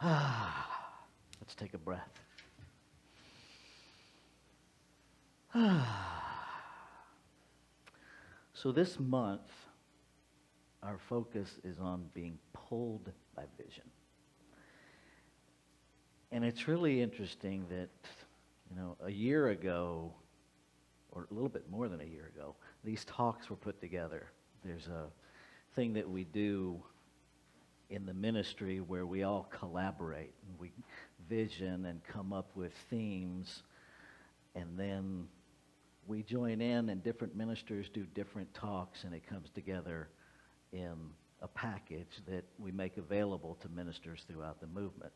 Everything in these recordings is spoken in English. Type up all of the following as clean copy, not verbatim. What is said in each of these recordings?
Let's take a breath. So this month, our focus is on being pulled by vision. And it's really interesting that, a year ago, or a little bit more than a year ago, these talks were put together. There's a thing that we do in the ministry where we all collaborate and we vision and come up with themes, and then we join in and different ministers do different talks, and it comes together in a package that we make available to ministers throughout the movement.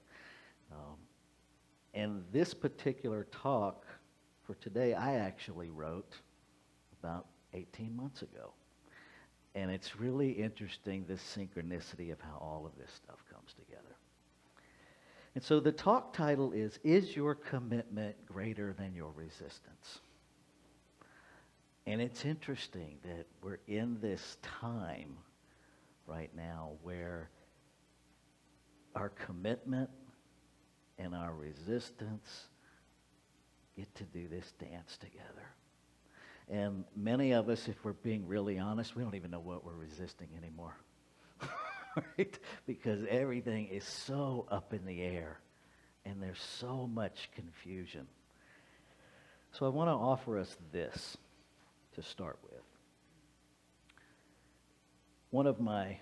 And this particular talk for today, I actually wrote about 18 months ago. And it's really interesting, this synchronicity of how all of this stuff comes together. And so the talk title is Your Commitment Greater Than Your Resistance? And it's interesting that we're in this time right now where our commitment and our resistance get to do this dance together. And many of us, if we're being really honest, we don't even know what we're resisting anymore. Right? Because everything is so up in the air and there's so much confusion. So I want to offer us this to start with. One of my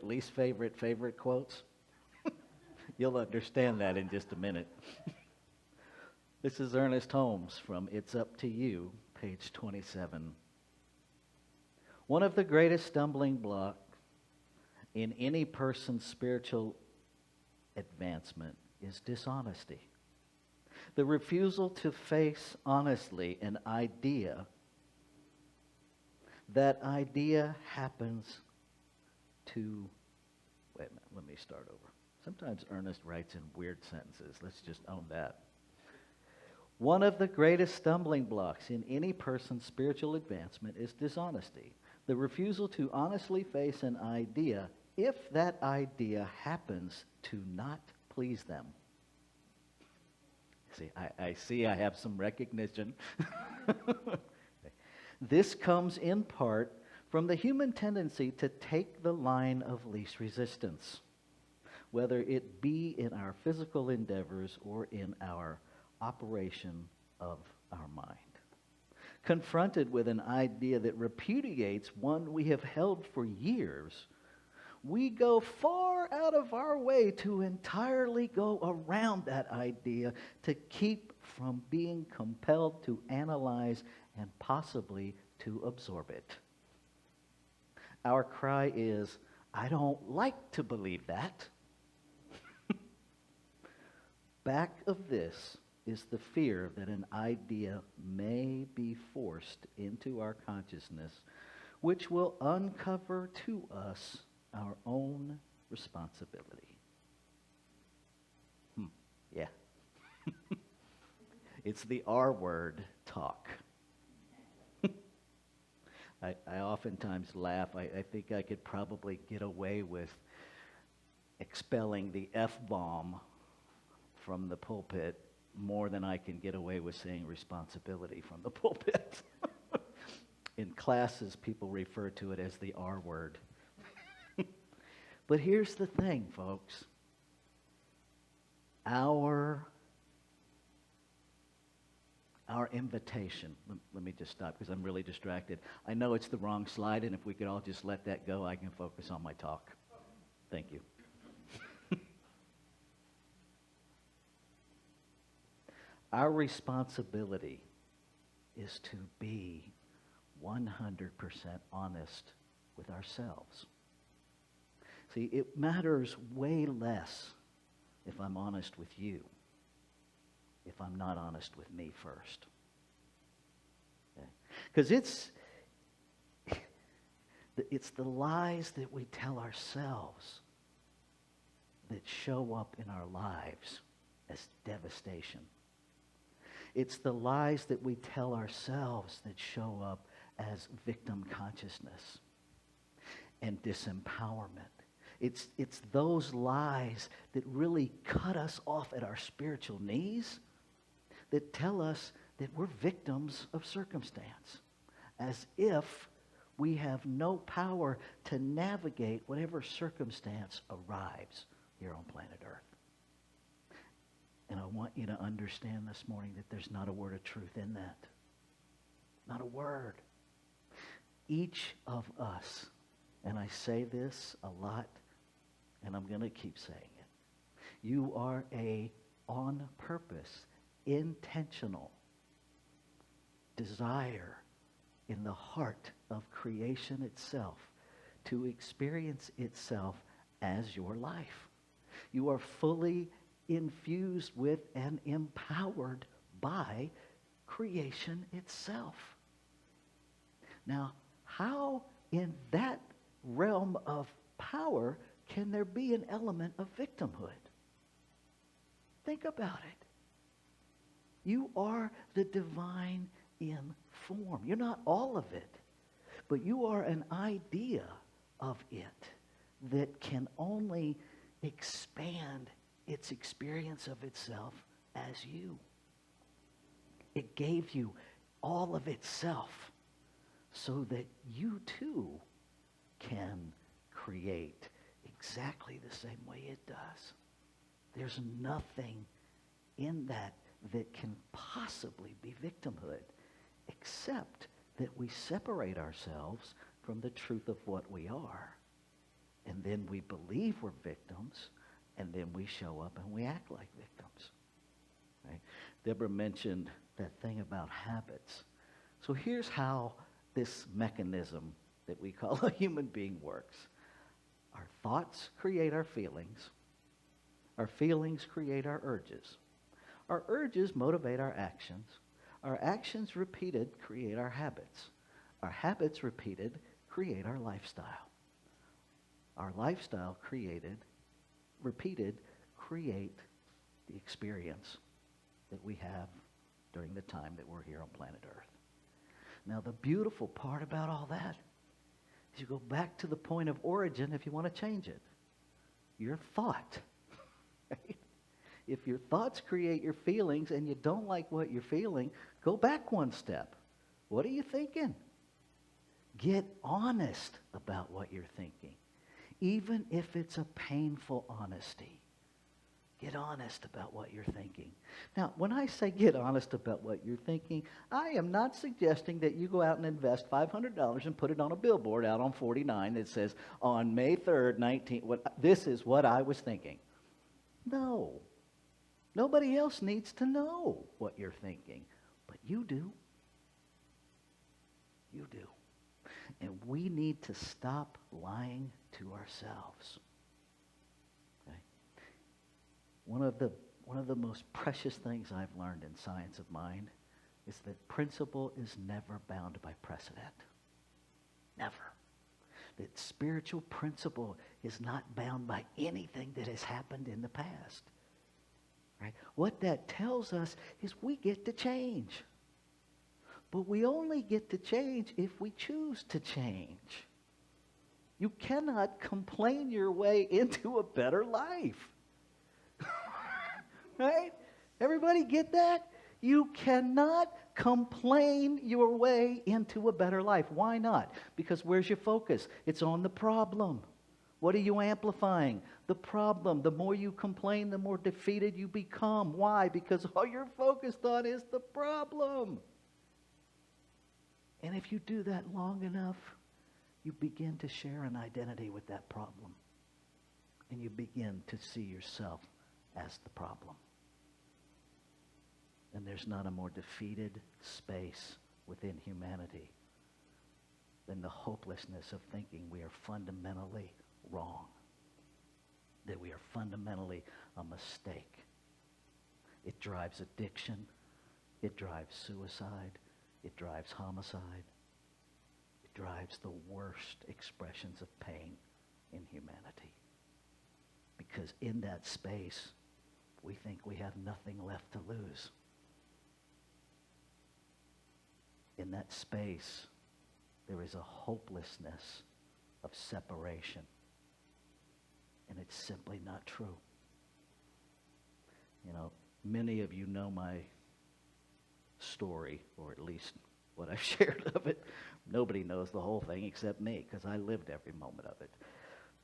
least favorite quotes. You'll understand that in just a minute. This is Ernest Holmes from It's Up to You, page 27. One of the greatest stumbling blocks in any person's spiritual advancement is dishonesty. The refusal to face honestly an idea. That idea happens to... Wait a minute, let me start over. Sometimes Ernest writes in weird sentences. Let's just own that. One of the greatest stumbling blocks in any person's spiritual advancement is dishonesty. The refusal to honestly face an idea if that idea happens to not please them. See, I have some recognition. This comes in part from the human tendency to take the line of least resistance, whether it be in our physical endeavors or in our operation of our mind. Confronted with an idea that repudiates one we have held for years, we go far out of our way to entirely go around that idea to keep from being compelled to analyze and possibly to absorb it. Our cry is, I don't like to believe that. Back of this is the fear that an idea may be forced into our consciousness, which will uncover to us our own responsibility. Yeah. It's the R word, talk. I oftentimes laugh. I think I could probably get away with expelling the F-bomb from the pulpit more than I can get away with saying responsibility from the pulpit. In classes, people refer to it as the R word. But here's the thing, folks. Our invitation, let me just stop because I'm really distracted. I know it's the wrong slide, and if we could all just let that go, I can focus on my talk. Thank you. Our responsibility is to be 100% honest with ourselves. See, it matters way less if I'm honest with you, if I'm not honest with me first. Because it's the lies that we tell ourselves that show up in our lives as devastation. It's the lies that we tell ourselves that show up as victim consciousness and disempowerment. It's those lies that really cut us off at our spiritual knees, that tell us that we're victims of circumstance, as if we have no power to navigate whatever circumstance arrives here on planet Earth. And I want you to understand this morning that there's not a word of truth in that. Not a word. Each of us, and I say this a lot, and I'm going to keep saying it, you are a on purpose, intentional desire in the heart of creation itself to experience itself as your life. You are fully infused with and empowered by creation itself. Now, how in that realm of power can there be an element of victimhood? Think about it. You are the divine in form. You're not all of it, but you are an idea of it that can only expand its experience of itself as you. It gave you all of itself so that you too can create exactly the same way it does. There's nothing in that that can possibly be victimhood, except that we separate ourselves from the truth of what we are. And then we believe we're victims, and then we show up and we act like victims. Right? Deborah mentioned that thing about habits. So here's how this mechanism that we call a human being works. Our thoughts create our feelings. Our feelings create our urges. Our urges motivate our actions. Our actions repeated create our habits. Our habits repeated create our lifestyle. Our lifestyle repeated, create the experience that we have during the time that we're here on planet Earth. Now, the beautiful part about all that is you go back to the point of origin if you want to change it. Your thought. Right? If your thoughts create your feelings and you don't like what you're feeling, go back one step. What are you thinking? Get honest about what you're thinking. Even if it's a painful honesty. Get honest about what you're thinking. Now, when I say get honest about what you're thinking, I am not suggesting that you go out and invest $500 and put it on a billboard out on 49 that says, on May 3rd, this is what I was thinking. No. Nobody else needs to know what you're thinking, but you do. You do. And we need to stop lying to ourselves. Okay? One of the most precious things I've learned in science of mind is that principle is never bound by precedent. Never. That spiritual principle is not bound by anything that has happened in the past. Right? What that tells us is we get to change. But we only get to change if we choose to change. You cannot complain your way into a better life. Right? Everybody get that? You cannot complain your way into a better life. Why not? Because where's your focus? It's on the problem. What are you amplifying? The problem. The more you complain, the more defeated you become. Why? Because all you're focused on is the problem. And if you do that long enough, you begin to share an identity with that problem. And you begin to see yourself as the problem. And there's not a more defeated space within humanity than the hopelessness of thinking we are fundamentally wrong. That we are fundamentally a mistake. It drives addiction. It drives suicide. It drives homicide. It drives the worst expressions of pain in humanity. Because in that space, we think we have nothing left to lose. In that space, there is a hopelessness of separation. And it's simply not true. You know, many of you know my story, or at least what I've shared of it. Nobody knows the whole thing except me, because I lived every moment of it.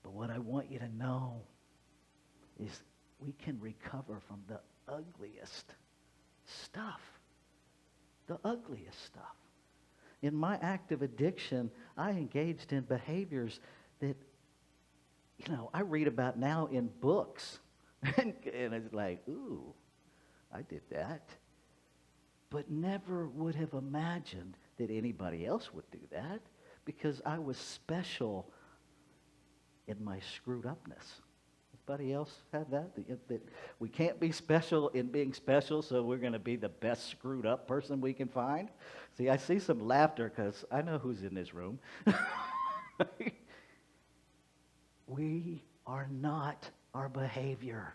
But what I want you to know is we can recover from the ugliest stuff. The ugliest stuff. In my active addiction, I engaged in behaviors that, you know, I read about now in books. And it's like, ooh, I did that. But never would have imagined that anybody else would do that, because I was special in my screwed upness. Anybody else have that? That we can't be special in being special, so we're going to be the best screwed up person we can find? See, I see some laughter because I know who's in this room. We are not our behavior.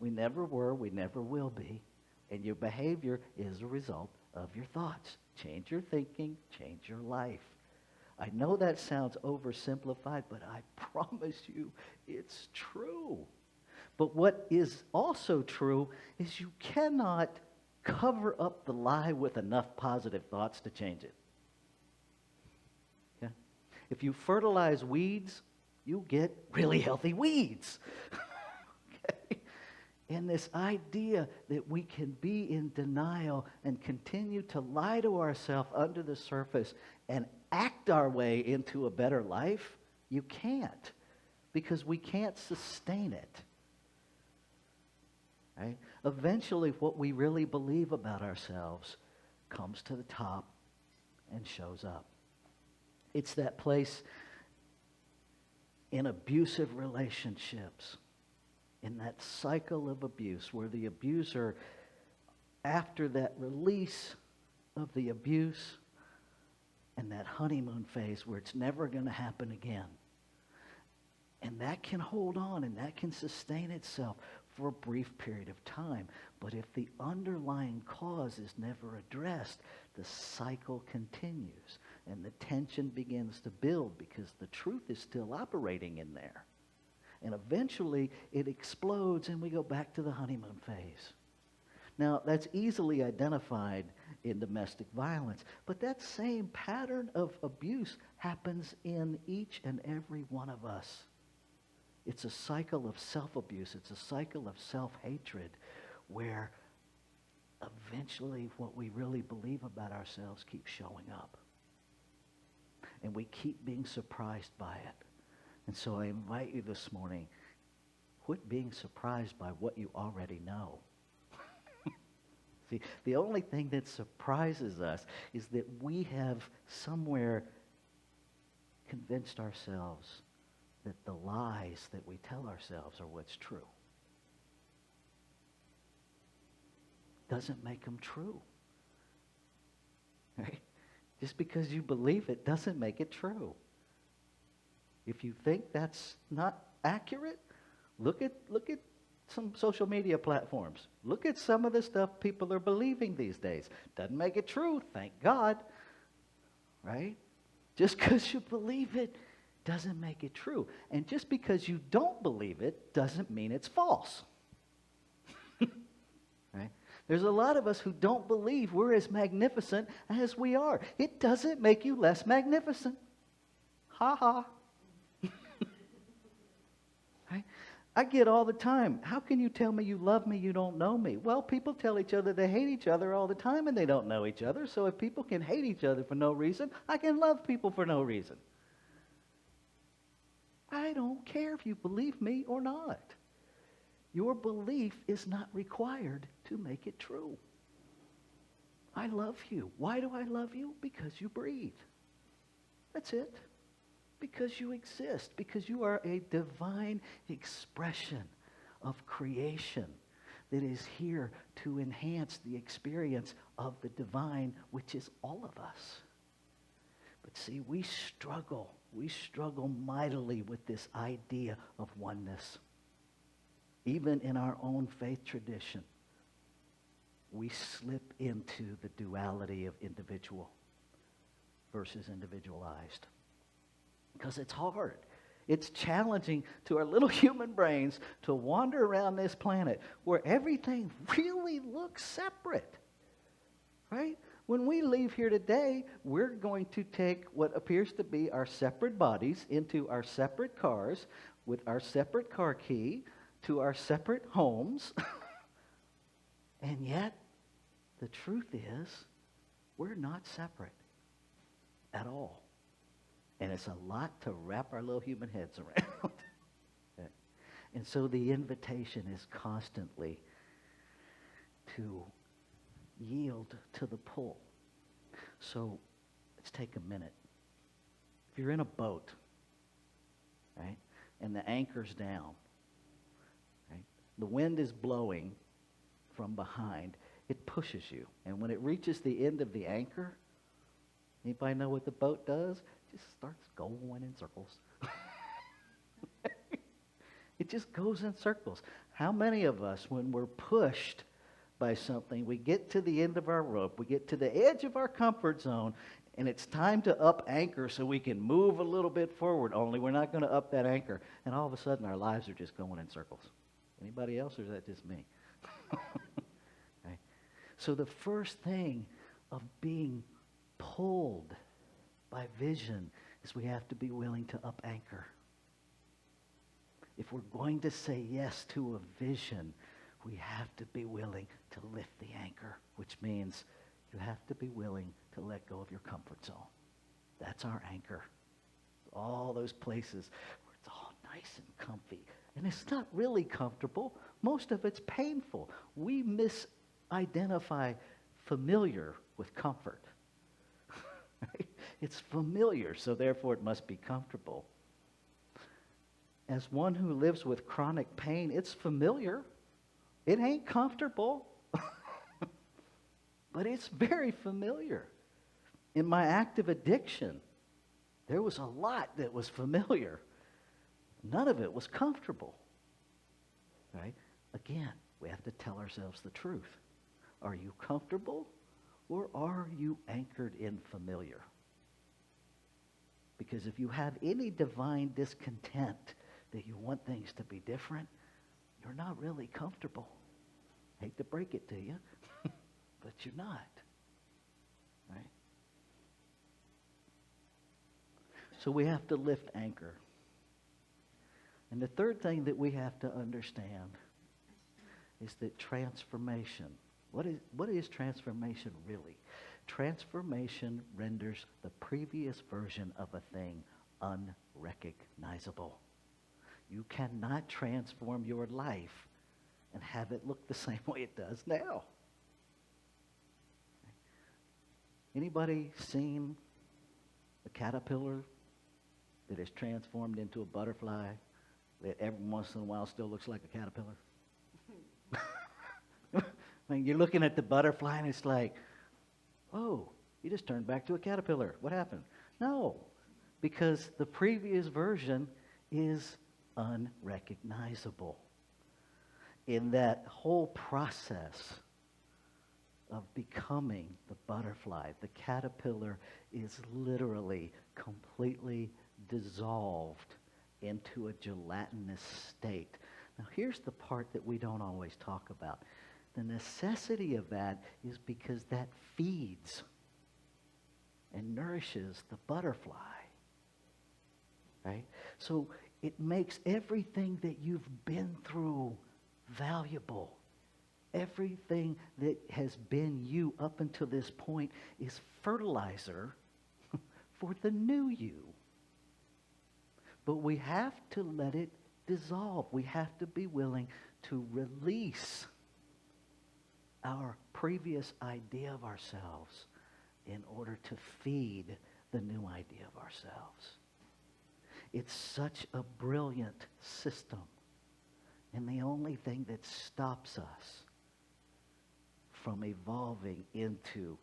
We never were, we never will be. And your behavior is a result of your thoughts. Change your thinking, change your life. I know that sounds oversimplified, but I promise you it's true. But what is also true is you cannot cover up the lie with enough positive thoughts to change it. Okay? If you fertilize weeds, you get really healthy weeds. Okay? And this idea that we can be in denial and continue to lie to ourselves under the surface and act our way into a better life, you can't, because we can't sustain it. Right? Eventually, what we really believe about ourselves comes to the top and shows up. It's that place in abusive relationships, in that cycle of abuse, where the abuser, after that release of the abuse and that honeymoon phase where it's never going to happen again, and that can hold on and that can sustain itself for a brief period of time. But if the underlying cause is never addressed, the cycle continues and the tension begins to build because the truth is still operating in there. And eventually it explodes and we go back to the honeymoon phase. Now, that's easily identified in domestic violence, but that same pattern of abuse happens in each and every one of us. It's a cycle of self-abuse. It's a cycle of self-hatred where eventually what we really believe about ourselves keeps showing up. And we keep being surprised by it. And so I invite you this morning, quit being surprised by what you already know. See, the only thing that surprises us is that we have somewhere convinced ourselves that the lies that we tell ourselves are what's true. Doesn't make them true. Right? Just because you believe it doesn't make it true. If you think that's not accurate, look at some social media platforms. Look at some of the stuff people are believing these days. Doesn't make it true, thank God. Right? Just because you believe it doesn't make it true. And just because you don't believe it doesn't mean it's false. Right? There's a lot of us who don't believe we're as magnificent as we are. It doesn't make you less magnificent. Ha ha. Right? I get all the time, how can you tell me you love me, you don't know me? Well, people tell each other they hate each other all the time and they don't know each other. So if people can hate each other for no reason, I can love people for no reason. I don't care if you believe me or not. Your belief is not required to make it true. I love you. Why do I love you? Because you breathe. That's it. Because you exist. Because you are a divine expression of creation that is here to enhance the experience of the divine, which is all of us. But see, we struggle mightily with this idea of oneness. Even in our own faith tradition, we slip into the duality of individual versus individualized. Because it's hard. It's challenging to our little human brains to wander around this planet where everything really looks separate, right? When we leave here today, we're going to take what appears to be our separate bodies into our separate cars with our separate car key to our separate homes. And yet, the truth is, we're not separate at all. And it's a lot to wrap our little human heads around. Okay. And so the invitation is constantly to yield to the pull. So let's take a minute. If you're in a boat, right, and the anchor's down, right, the wind is blowing from behind, it pushes you. And when it reaches the end of the anchor, anybody know what the boat does? It just starts going in circles. It just goes in circles. How many of us, when we're pushed by something, we get to the end of our rope, we get to the edge of our comfort zone, and it's time to up anchor so we can move a little bit forward, only we're not going to up that anchor. And all of a sudden, our lives are just going in circles. Anybody else, or is that just me? Right? So the first thing of being pulled by vision is we have to be willing to up anchor. If we're going to say yes to a vision, we have to be willing to lift the anchor, which means you have to be willing to let go of your comfort zone. That's our anchor. All those places where it's all nice and comfy. And it's not really comfortable. Most of it's painful. We misidentify familiar with comfort. Right? It's familiar, so therefore it must be comfortable. As one who lives with chronic pain, it's familiar. It ain't comfortable, but it's very familiar. In my active addiction, there was a lot that was familiar. None of it was comfortable. Right? Again, we have to tell ourselves the truth. Are you comfortable, or are you anchored in familiar? Because if you have any divine discontent that you want things to be different, you're not really comfortable. Hate to break it to you, but you're not. Right? So we have to lift anchor. And the third thing that we have to understand is that transformation. What is transformation really? Transformation renders the previous version of a thing unrecognizable. You cannot transform your life and have it look the same way it does now. Anybody seen a caterpillar that is transformed into a butterfly that every once in a while still looks like a caterpillar? I mean, you're looking at the butterfly and it's like, oh, you just turned back to a caterpillar. What happened? No, because the previous version is unrecognizable. In that whole process of becoming the butterfly, the caterpillar is literally completely dissolved into a gelatinous state. Now, here's the part that we don't always talk about. The necessity of that is because that feeds and nourishes the butterfly, right? So it makes everything that you've been through valuable. Everything that has been you up until this point is fertilizer for the new you. But we have to let it dissolve. We have to be willing to release our previous idea of ourselves in order to feed the new idea of ourselves. It's such a brilliant system. And the only thing that stops us from evolving into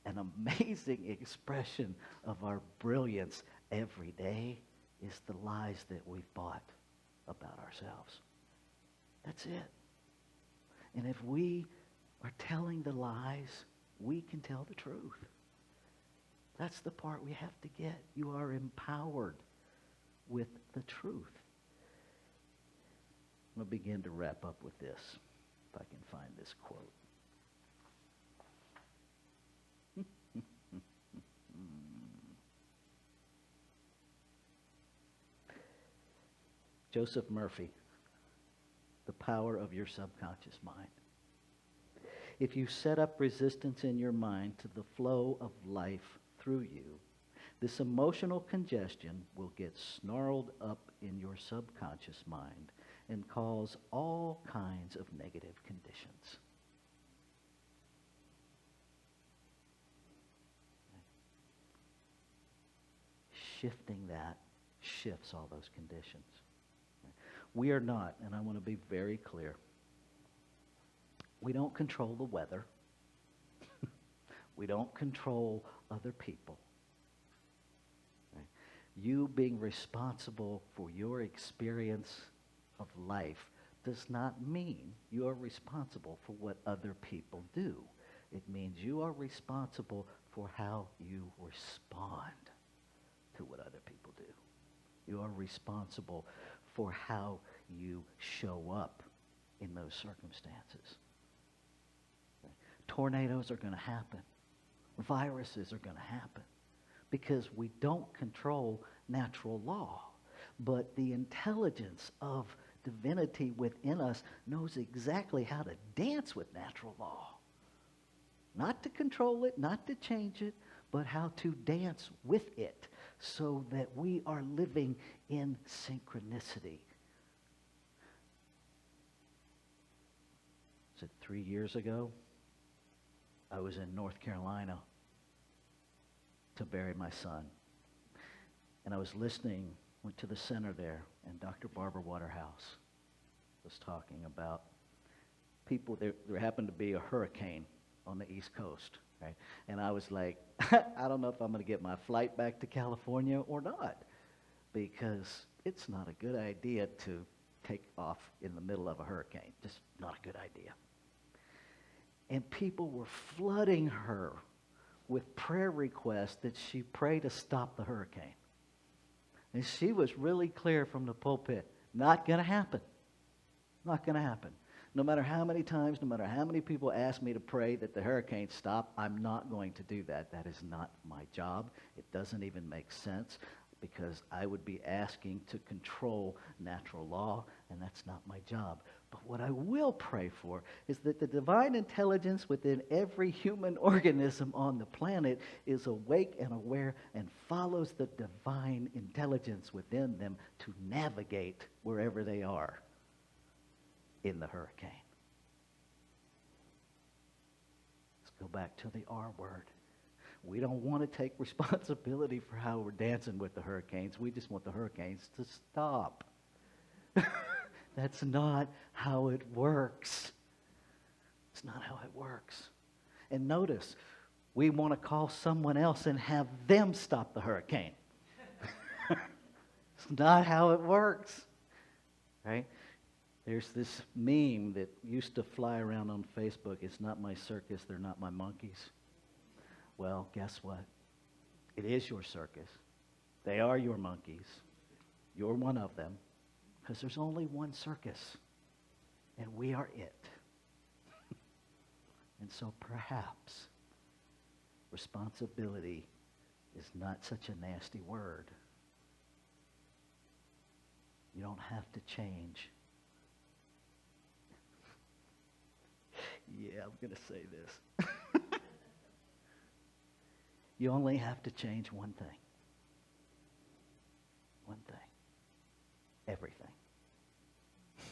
an amazing expression of our brilliance every day is the lies that we've bought about ourselves. That's it. And if we are telling the lies, we can tell the truth. That's the part we have to get. You are empowered with the truth. I'm going to begin to wrap up with this, if I can find this quote. Joseph Murphy, The Power of Your Subconscious Mind. If you set up resistance in your mind to the flow of life through you, this emotional congestion will get snarled up in your subconscious mind and cause all kinds of negative conditions. Shifting that shifts all those conditions. We are not, and I want to be very clear, we don't control the weather. We don't control other people. Right? You being responsible for your experience of life does not mean you are responsible for what other people do. It means you are responsible for how you respond to what other people do. You are responsible for how you show up in those circumstances. Tornadoes are going to happen. Viruses are going to happen because we don't control natural law. But the intelligence of divinity within us knows exactly how to dance with natural law. Not to control it, not to change it, but how to dance with it so that we are living in synchronicity. Was it 3 years ago? I was in North Carolina to bury my son. And I was listening, went to the center there, and Dr. Barbara Waterhouse was talking about people. There happened to be a hurricane on the East Coast, right? And I was like, I don't know if I'm going to get my flight back to California or not, because it's not a good idea to take off in the middle of a hurricane. Just not a good idea. And people were flooding her with prayer requests that she pray to stop the hurricane. And she was really clear from the pulpit, not going to happen. Not going to happen. No matter how many times, no matter how many people ask me to pray that the hurricane stop, I'm not going to do that. That is not my job. It doesn't even make sense because I would be asking to control natural law, and that's not my job. But what I will pray for is that the divine intelligence within every human organism on the planet is awake and aware and follows the divine intelligence within them to navigate wherever they are in the hurricane. Let's go back to the R word. We don't want to take responsibility for how we're dancing with the hurricanes. We just want the hurricanes to stop. That's not how it works. It's not how it works. And notice, we want to call someone else and have them stop the hurricane. It's not how it works. Right? There's this meme that used to fly around on Facebook. It's not my circus, they're not my monkeys. Well, guess what? It is your circus. They are your monkeys. You're one of them. Because there's only one circus. And we are it. And so perhaps responsibility is not such a nasty word. You don't have to change. Yeah, I'm going to say this. You only have to change one thing. One thing. Everything.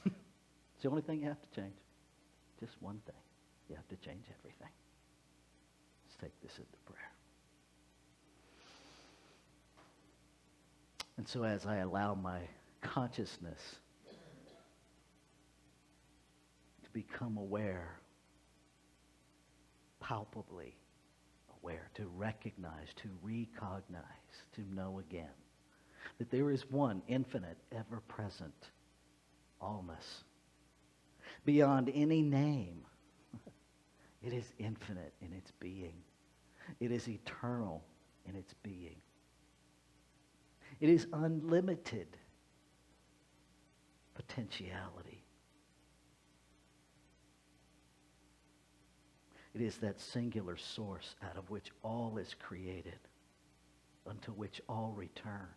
It's the only thing you have to change. Just one thing. You have to change everything. Let's take this into prayer. And so as I allow my consciousness to become aware, palpably aware, to recognize, to recognize, to know again, that there is one infinite, ever-present allness. Beyond any name, it is infinite in its being. It is eternal in its being. It is unlimited potentiality. It is that singular source out of which all is created, unto which all return.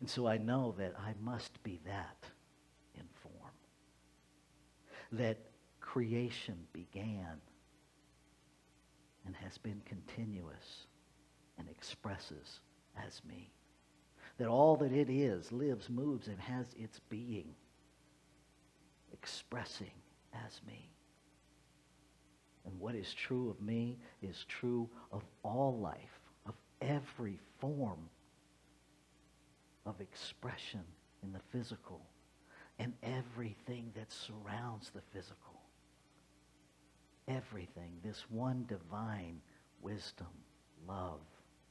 And so I know that I must be that in form. That creation began and has been continuous and expresses as me. That all that it is, lives, moves, and has its being expressing as me. And what is true of me is true of all life, of every form of expression in the physical and everything that surrounds the physical. Everything, this one divine wisdom, love,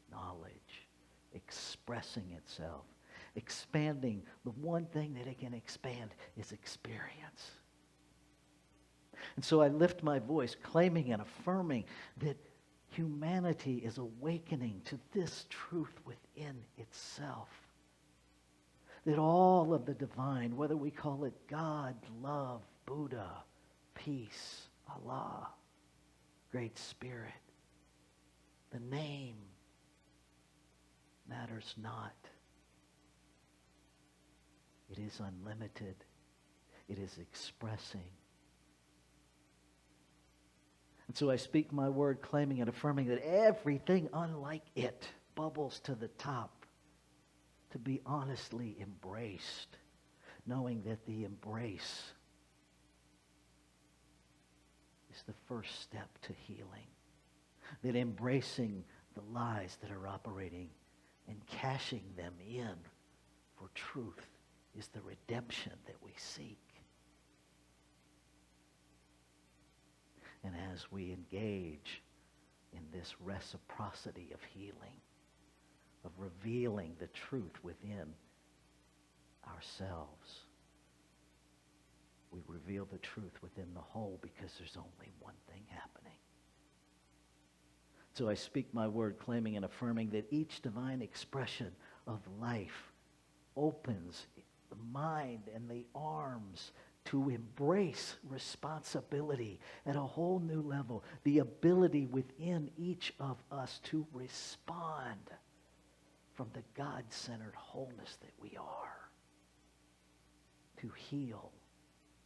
knowledge, expressing itself, expanding. The one thing that it can expand is experience. And so I lift my voice, claiming and affirming that humanity is awakening to this truth within itself. That all of the divine, whether we call it God, love, Buddha, peace, Allah, Great Spirit, the name matters not. It is unlimited. It is expressing. And so I speak my word, claiming and affirming that everything unlike it bubbles to the top to be honestly embraced, knowing that the embrace is the first step to healing. That embracing the lies that are operating and cashing them in for truth is the redemption that we seek. And as we engage in this reciprocity of healing, of revealing the truth within ourselves, we reveal the truth within the whole because there's only one thing happening. So I speak my word, claiming and affirming that each divine expression of life opens the mind and the arms to embrace responsibility at a whole new level. The ability within each of us to respond from the God-centered wholeness that we are. To heal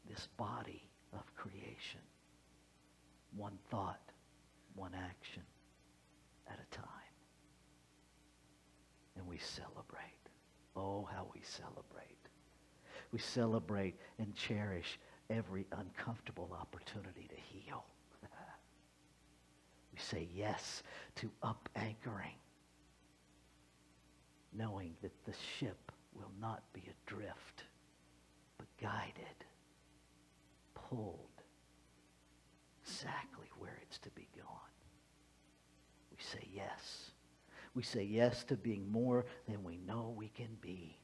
this body of creation. One thought, one action at a time. And we celebrate. Oh, how we celebrate. We celebrate and cherish every uncomfortable opportunity to heal. We say yes to up-anchoring, knowing that the ship will not be adrift, but guided, pulled exactly where it's to be gone. We say yes. We say yes to being more than we know we can be.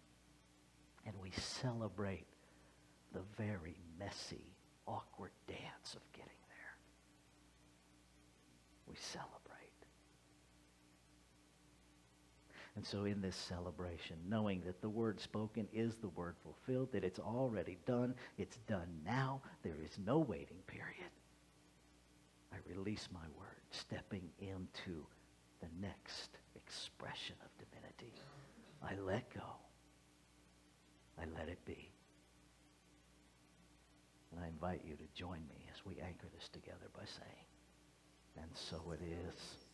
And we celebrate the very messy, awkward dance of getting there. We celebrate. And so in this celebration, knowing that the word spoken is the word fulfilled, that it's already done, it's done now, there is no waiting period, I release my word, stepping into the next expression of divinity. I let go. I let it be. And I invite you to join me as we anchor this together by saying, and so it is.